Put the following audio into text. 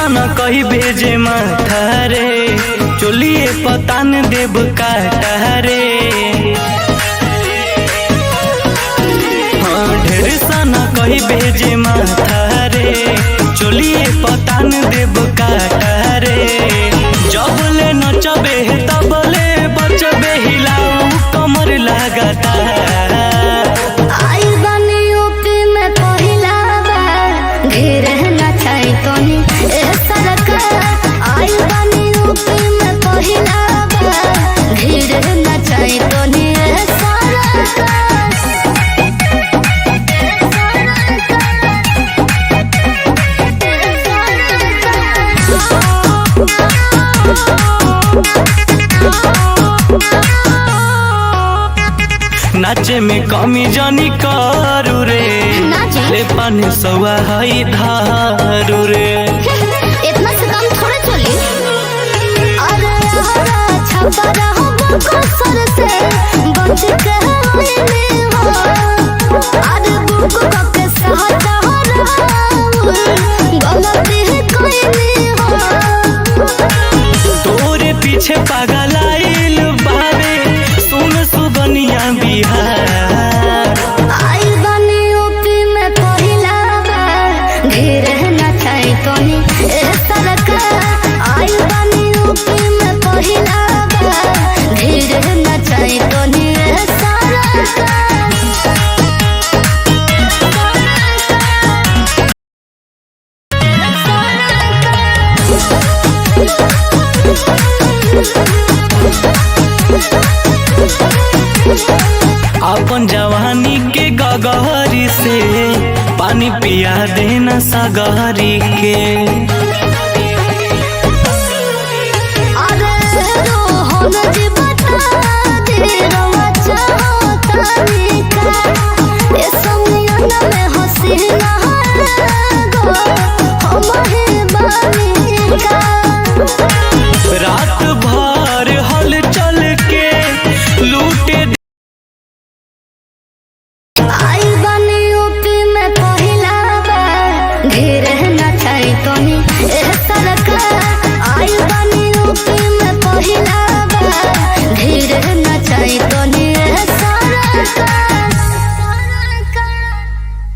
सन कही भेजे माथा रे, चोलिए पतान देव काटा रे। हाँ ढेर सन कही भेजे माथा रे, चोलिए पतान देव काटा रे। जबले नचबे तबले बचबे हिलाऊ कमर लगाता। नाचे में कमी जानी करू रे, ले पानी सवा हई धारू रे। इतना से काम थोड़े चली। अरे छपरा हो बकसर से बच के होइने हो। अरे बुक के सहता हो गलती कोइने हो। तोरे पीछे पागल आइल बावे सुन सुगनिया बिहार। आई बनी यूपी में पहिला बार, धीरे नचाई तोनी ए सरकार। आई बनी यूपी में पहिला बार, धीरे नचाई तोनी ए सरकार। अपन जवानी के गगहरी से पानी पिया देना सगहरी के।